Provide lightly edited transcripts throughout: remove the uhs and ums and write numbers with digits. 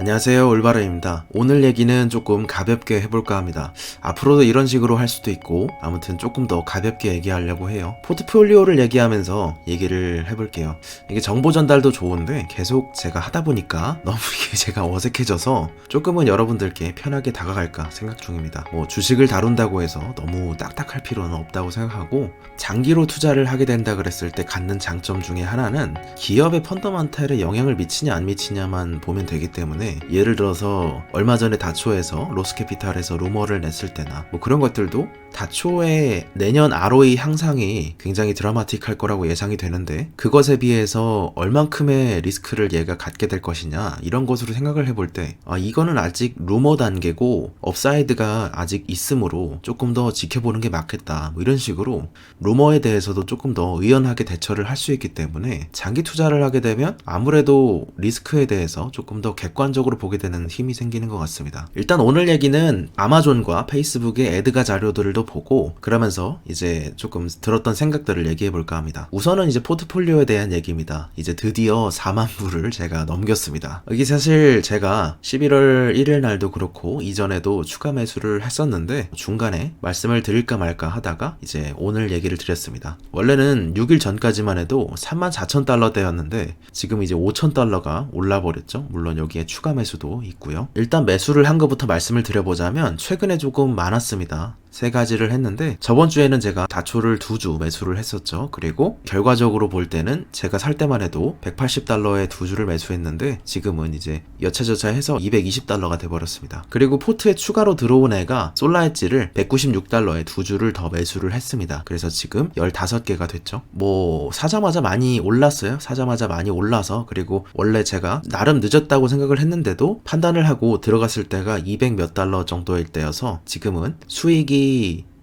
안녕하세요, 올바르입니다. 오늘 얘기는 조금 가볍게 해볼까 합니다. 앞으로도 이런 식으로 할 수도 있고 아무튼 조금 더 가볍게 얘기하려고 해요. 포트폴리오를 얘기하면서 얘기를 해볼게요. 이게 정보 전달도 좋은데 계속 제가 하다 보니까 너무 이게 제가 어색해져서 조금은 여러분들께 편하게 다가갈까 생각 중입니다. 뭐 주식을 다룬다고 해서 너무 딱딱할 필요는 없다고 생각하고, 장기로 투자를 하게 된다 그랬을 때 갖는 장점 중에 하나는 기업의 펀더멘탈에 영향을 미치냐 안 미치냐만 보면 되기 때문에, 예를 들어서 얼마 전에 다초에서 로스캐피탈에서 루머를 냈을 때나 뭐 그런 것들도 다초의 내년 ROE 향상이 굉장히 드라마틱할 거라고 예상이 되는데, 그것에 비해서 얼만큼의 리스크를 얘가 갖게 될 것이냐 이런 것으로 생각을 해볼 때, 이거는 아직 루머 단계고 업사이드가 아직 있으므로 조금 더 지켜보는 게 맞겠다, 뭐 이런 식으로 루머에 대해서도 조금 더 의연하게 대처를 할 수 있기 때문에, 장기 투자를 하게 되면 아무래도 리스크에 대해서 조금 더 객관적으로 보게 되는 힘이 생기는 것 같습니다. 일단 오늘 얘기는 아마존과 페이스북의 애드가 자료들도 보고, 그러면서 이제 조금 들었던 생각들을 얘기해 볼까 합니다. 우선은 이제 포트폴리오에 대한 얘기입니다. 이제 드디어 4만 불을 제가 넘겼습니다. 이게 사실 제가 11월 1일 날도 그렇고 이전에도 추가 매수를 했었는데, 중간에 말씀을 드릴까 말까 하다가 이제 오늘 얘기를 드렸습니다. 원래는 6일 전까지만 해도 34,000달러대였는데 지금 이제 5,000달러가 올라버렸죠. 물론 여기에 추가 매수도 있고요. 일단 매수를 한 것부터 말씀을 드려보자면 최근에 조금 많았습니다. 세 가지를 했는데, 저번 주에는 제가 다초를 2주 매수를 했었죠. 그리고 결과적으로 볼 때는 제가 살 때만 해도 180달러에 2주를 매수했는데 지금은 이제 여차저차 해서 220달러가 돼버렸습니다. 그리고 포트에 추가로 들어온 애가 솔라엣지를 196달러에 2주를 더 매수를 했습니다. 그래서 지금 15개가 됐죠. 뭐 사자마자 많이 올랐어요. 사자마자 많이 올라서, 그리고 원래 제가 나름 늦었다고 생각을 했는데도 판단을 하고 들어갔을 때가 200 몇 달러 정도일 때여서 지금은 수익이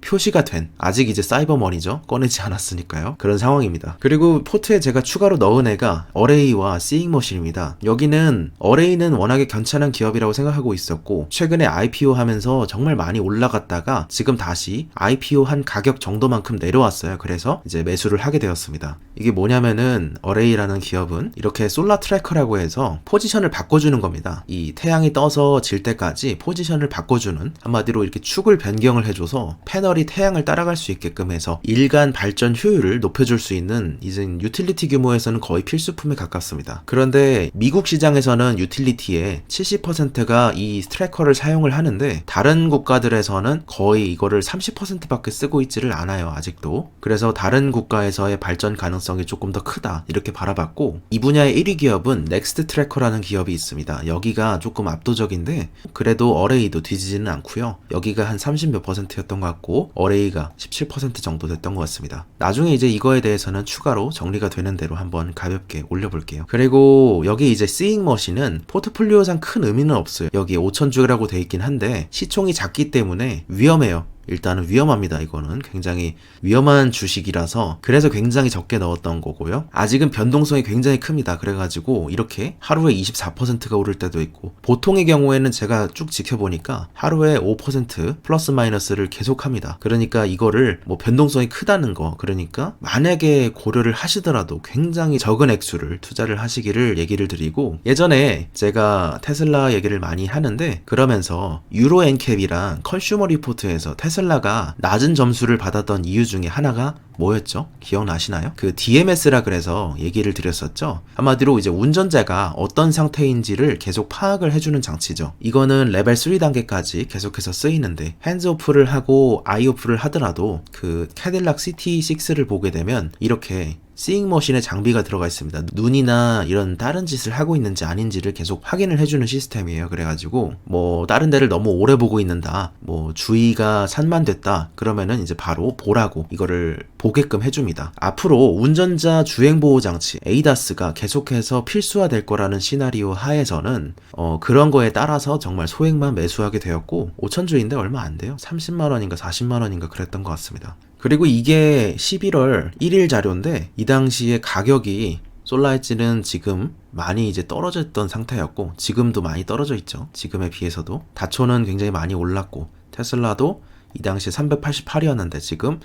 표시가 된, 아직 이제 사이버머니죠. 꺼내지 않았으니까요. 그런 상황입니다. 그리고 포트에 제가 추가로 넣은 애가 어레이와 시잉머신입니다. 여기는 어레이는 워낙에 괜찮은 기업이라고 생각하고 있었고, 최근에 IPO 하면서 정말 많이 올라갔다가 지금 다시 IPO 한 가격 정도만큼 내려왔어요. 그래서 이제 매수를 하게 되었습니다. 이게 뭐냐면은, 어레이라는 기업은 이렇게 솔라 트래커라고 해서 포지션을 바꿔주는 겁니다. 이 태양이 떠서 질 때까지 포지션을 바꿔주는, 한마디로 이렇게 축을 변경을 해줘서 패널이 태양을 따라갈 수 있게끔 해서 일간 발전 효율을 높여줄 수 있는, 이제 유틸리티 규모에서는 거의 필수품에 가깝습니다. 그런데 미국 시장에서는 유틸리티의 70%가 이 트래커를 사용을 하는데, 다른 국가들에서는 거의 이거를 30%밖에 쓰고 있지를 않아요, 아직도. 그래서 다른 국가에서의 발전 가능성이 조금 더 크다, 이렇게 바라봤고, 이 분야의 1위 기업은 넥스트 트래커라는 기업이 있습니다. 여기가 조금 압도적인데 그래도 어레이도 뒤지지는 않고요. 여기가 한 30 몇 %였던 것 같고 어레이가 17% 정도 됐던 것 같습니다. 나중에 이제 이거에 대해서는 추가로 정리가 되는 대로 한번 가볍게 올려볼게요. 그리고 여기 이제 시잉머신은 포트폴리오상 큰 의미는 없어요. 여기 5,000주라고 돼 있긴 한데 시총이 작기 때문에 위험해요. 일단은 위험합니다. 이거는 굉장히 위험한 주식이라서 그래서 굉장히 적게 넣었던 거고요. 아직은 변동성이 굉장히 큽니다. 그래가지고 이렇게 하루에 24%가 오를 때도 있고, 보통의 경우에는 제가 쭉 지켜보니까 하루에 5% 플러스 마이너스를 계속합니다. 그러니까 이거를 뭐 변동성이 크다는 거, 그러니까 만약에 고려를 하시더라도 굉장히 적은 액수를 투자를 하시기를 얘기를 드리고, 예전에 제가 테슬라 얘기를 많이 하는데 그러면서 유로 엔캡이랑 컨슈머 리포트에서 테슬라가 낮은 점수를 받았던 이유 중에 하나가 뭐였죠? 기억나시나요? 그 DMS라 그래서 얘기를 드렸었죠. 한마디로 이제 운전자가 어떤 상태인지를 계속 파악을 해주는 장치죠. 이거는 레벨 3 단계까지 계속해서 쓰이는데, 핸즈오프를 하고 아이오프를 하더라도 그 캐딜락 CT6를 보게 되면 이렇게 시잉머신에 장비가 들어가 있습니다. 눈이나 이런 다른 짓을 하고 있는지 아닌지를 계속 확인을 해주는 시스템이에요. 그래가지고 뭐 다른 데를 너무 오래 보고 있는다, 뭐 주의가 산만됐다, 그러면은 이제 바로 보라고 이거를 보게끔 해줍니다. 앞으로 운전자 주행보호장치 ADAS가 계속해서 필수화될 거라는 시나리오 하에서는 그런 거에 따라서 정말 소액만 매수하게 되었고, 5,000주인데 얼마 안 돼요. 30만원인가 40만원인가 그랬던 것 같습니다. 그리고 이게 11월 1일 자료인데 이 당시에 가격이 솔라엣지는 지금 많이 이제 떨어졌던 상태였고 지금도 많이 떨어져 있죠. 지금에 비해서도. 다초는 굉장히 많이 올랐고 테슬라도 이 당시에 388이었는데 지금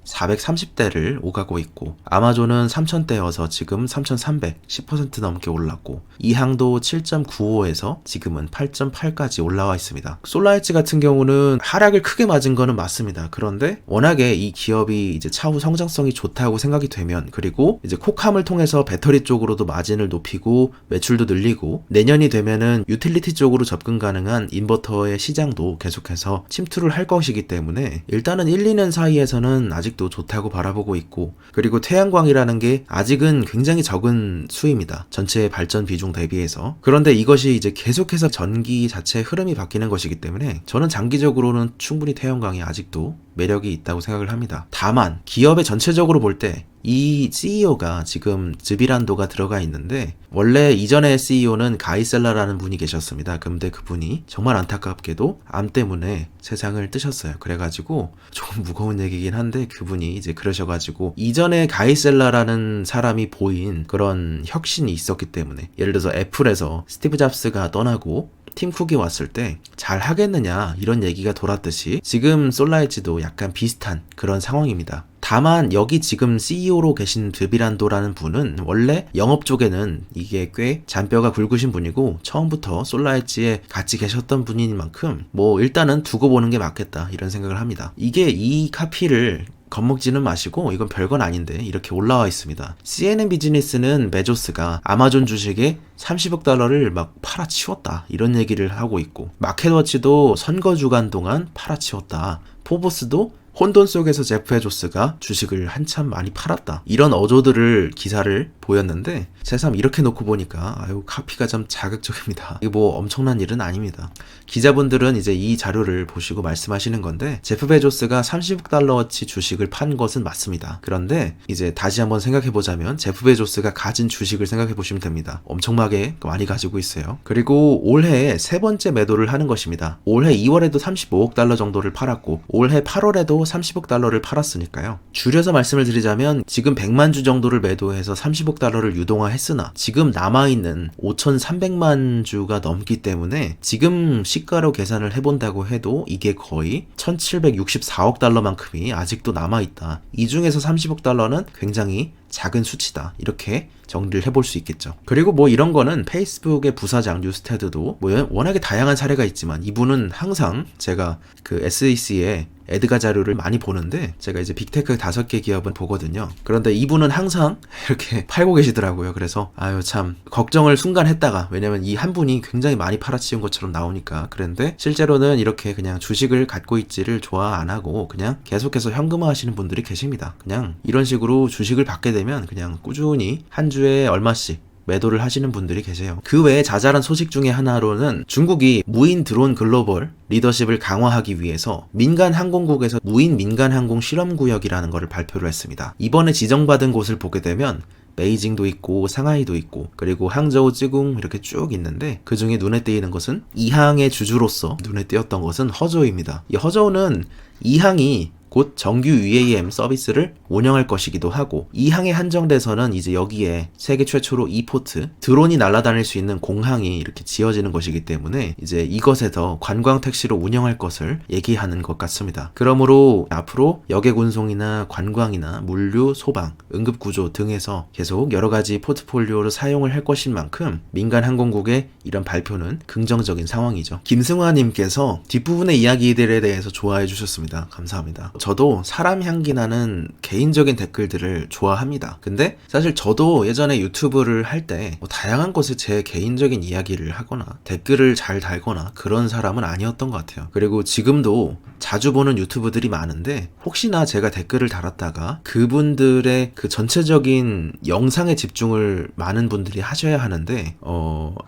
430대를 오가고 있고, 아마존은 3000대여서 지금 3300, 10% 넘게 올랐고, 이항도 7.95에서 지금은 8.8까지 올라와 있습니다. 솔라엣지 같은 경우는 하락을 크게 맞은 거는 맞습니다. 그런데 워낙에 이 기업이 이제 차후 성장성이 좋다고 생각이 되면, 그리고 이제 코캄을 통해서 배터리 쪽으로도 마진을 높이고 매출도 늘리고, 내년이 되면은 유틸리티 쪽으로 접근 가능한 인버터의 시장도 계속해서 침투를 할 것이기 때문에 일단은 1, 2년 사이에서는 아직도 좋다고 바라보고 있고, 그리고 태양광이라는 게 아직은 굉장히 적은 수입니다. 전체 발전 비중 대비해서. 그런데 이것이 이제 계속해서 전기 자체의 흐름이 바뀌는 것이기 때문에 저는 장기적으로는 충분히 태양광이 아직도 매력이 있다고 생각을 합니다. 다만 기업의 전체적으로 볼 때 이 CEO가 지금 즈비란도가 들어가 있는데, 원래 이전의 CEO는 가이셀라라는 분이 계셨습니다. 근데 그분이 정말 안타깝게도 암 때문에 세상을 뜨셨어요. 그래가지고 조금 무거운 얘기긴 한데, 그분이 이제 그러셔가지고 이전에 가이셀라라는 사람이 보인 그런 혁신이 있었기 때문에, 예를 들어서 애플에서 스티브 잡스가 떠나고 팀 쿡이 왔을 때 잘 하겠느냐 이런 얘기가 돌았듯이 지금 솔라엣지도 약간 비슷한 그런 상황입니다. 다만 여기 지금 CEO로 계신 드비란도라는 분은 원래 영업 쪽에는 이게 꽤 잔뼈가 굵으신 분이고, 처음부터 솔라엣지에 같이 계셨던 분인 만큼 뭐 일단은 두고 보는 게 맞겠다 이런 생각을 합니다. 이게 이 카피를 겁먹지는 마시고 이건 별건 아닌데 이렇게 올라와 있습니다. CNN 비즈니스는 베조스가 아마존 주식에 30억 달러를 막 팔아치웠다 이런 얘기를 하고 있고, 마켓워치도 선거 주간 동안 팔아치웠다. 포브스도 혼돈 속에서 제프 베조스가 주식을 한참 많이 팔았다 이런 어조들을 기사를 보였는데, 새삼 이렇게 놓고 보니까 아유 카피가 좀 자극적입니다. 이게 뭐 엄청난 일은 아닙니다. 기자분들은 이제 이 자료를 보시고 말씀하시는 건데, 제프 베조스가 30억 달러어치 주식을 판 것은 맞습니다. 그런데 이제 다시 한번 생각해보자면 제프 베조스가 가진 주식을 생각해보시면 됩니다. 엄청나게 많이 가지고 있어요. 그리고 올해 세 번째 매도를 하는 것입니다. 올해 2월에도 35억 달러 정도를 팔았고, 올해 8월에도 30억 달러를 팔았으니까요. 줄여서 말씀을 드리자면 지금 100만 주 정도를 매도해서 30억 달러를 유동화했으나 지금 남아있는 5,300만 주가 넘기 때문에 지금 시가로 계산을 해본다고 해도 이게 거의 1,764억 달러만큼이 아직도 남아있다. 이 중에서 30억 달러는 굉장히 작은 수치다. 이렇게 정리를 해볼 수 있겠죠. 그리고 뭐 이런 거는 페이스북의 부사장 뉴스테드도 뭐 워낙에 다양한 사례가 있지만, 이분은 항상 제가 그 SEC의 에드가 자료를 많이 보는데, 제가 이제 빅테크 5개 기업은 보거든요. 그런데 이분은 항상 이렇게 팔고 계시더라고요. 그래서 아유 참 걱정을 순간 했다가, 왜냐면 이 한 분이 굉장히 많이 팔아치운 것처럼 나오니까. 그런데 실제로는 이렇게 그냥 주식을 갖고 있지를 좋아 안 하고 그냥 계속해서 현금화 하시는 분들이 계십니다. 그냥 이런 식으로 주식을 받게 되면 그냥 꾸준히 한 주에 얼마씩 매도를 하시는 분들이 계세요. 그 외에 자잘한 소식 중에 하나로는 중국이 무인 드론 글로벌 리더십을 강화하기 위해서 민간 항공국에서 무인 민간 항공 실험 구역이라는 것을 발표를 했습니다. 이번에 지정받은 곳을 보게 되면 베이징도 있고 상하이도 있고, 그리고 항저우, 쯔궁 이렇게 쭉 있는데, 그 중에 눈에 띄는 것은 이항의 주주로서 눈에 띄었던 것은 허저우입니다. 이 허저우는 이항이 곧 정규 UAM 서비스를 운영할 것이기도 하고, 이 항에 한정돼서는 이제 여기에 세계 최초로 이포트 드론이 날아다닐 수 있는 공항이 이렇게 지어지는 것이기 때문에 이제 이것에서 관광 택시로 운영할 것을 얘기하는 것 같습니다. 그러므로 앞으로 여객 운송이나 관광이나 물류, 소방, 응급구조 등에서 계속 여러 가지 포트폴리오를 사용을 할 것인 만큼 민간 항공국의 이런 발표는 긍정적인 상황이죠. 김승화님께서 뒷부분의 이야기들에 대해서 좋아해 주셨습니다. 감사합니다. 저도 사람 향기 나는 개인적인 댓글들을 좋아합니다. 근데 사실 저도 예전에 유튜브를 할 때 뭐 다양한 것에 제 개인적인 이야기를 하거나 댓글을 잘 달거나 그런 사람은 아니었던 것 같아요. 그리고 지금도 자주 보는 유튜브들이 많은데, 혹시나 제가 댓글을 달았다가 그분들의 그 전체적인 영상에 집중을 많은 분들이 하셔야 하는데,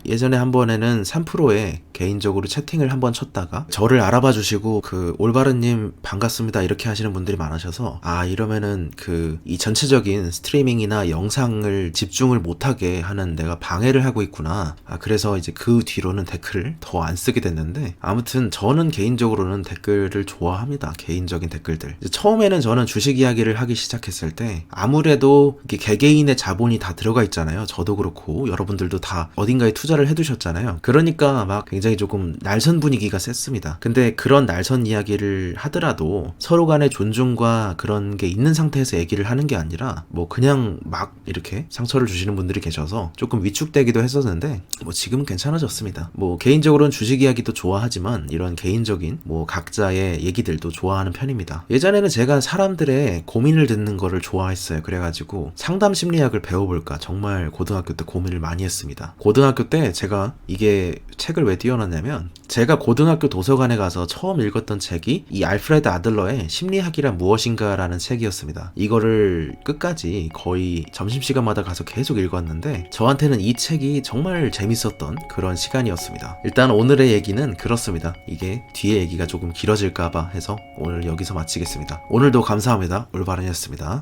예전에 한 번에는 3%에 개인적으로 채팅을 한번 쳤다가 저를 알아봐 주시고 그 올바른님 반갑습니다 이렇게 하시는 분들이 많으셔서, 아 이러면은 이 전체적인 스트리밍이나 영상을 집중을 못하게 하는 내가 방해를 하고 있구나. 그래서 이제 그 뒤로는 댓글을 더 안 쓰게 됐는데, 아무튼 저는 개인적으로는 댓글을 좋아합니다. 개인적인 댓글들. 이제 처음에는 저는 주식 이야기를 하기 시작했을 때 아무래도 이게 개개인의 자본이 다 들어가 있잖아요. 저도 그렇고 여러분들도 다 어딘가에 투자를 해두셨잖아요. 그러니까 막 굉장히 조금 날선 분위기가 셌습니다. 근데 그런 날선 이야기를 하더라도 서로가 간의 존중과 그런 게 있는 상태에서 얘기를 하는 게 아니라 뭐 그냥 막 이렇게 상처를 주시는 분들이 계셔서 조금 위축되기도 했었는데 뭐 지금은 괜찮아졌습니다. 뭐 개인적으로는 주식 이야기도 좋아하지만 이런 개인적인 뭐 각자의 얘기들도 좋아하는 편입니다. 예전에는 제가 사람들의 고민을 듣는 거를 좋아했어요. 그래가지고 상담 심리학을 배워볼까 정말 고등학교 때 고민을 많이 했습니다. 고등학교 때 제가 이게 책을 왜 띄워놨냐면 제가 고등학교 도서관에 가서 처음 읽었던 책이 이 알프레드 아들러의 심리학이란 무엇인가라는 책이었습니다. 이거를 끝까지 거의 점심시간마다 가서 계속 읽었는데 저한테는 이 책이 정말 재밌었던 그런 시간이었습니다. 일단 오늘의 얘기는 그렇습니다. 이게 뒤에 얘기가 조금 길어질까봐 해서 오늘 여기서 마치겠습니다. 오늘도 감사합니다. 올바른이었습니다.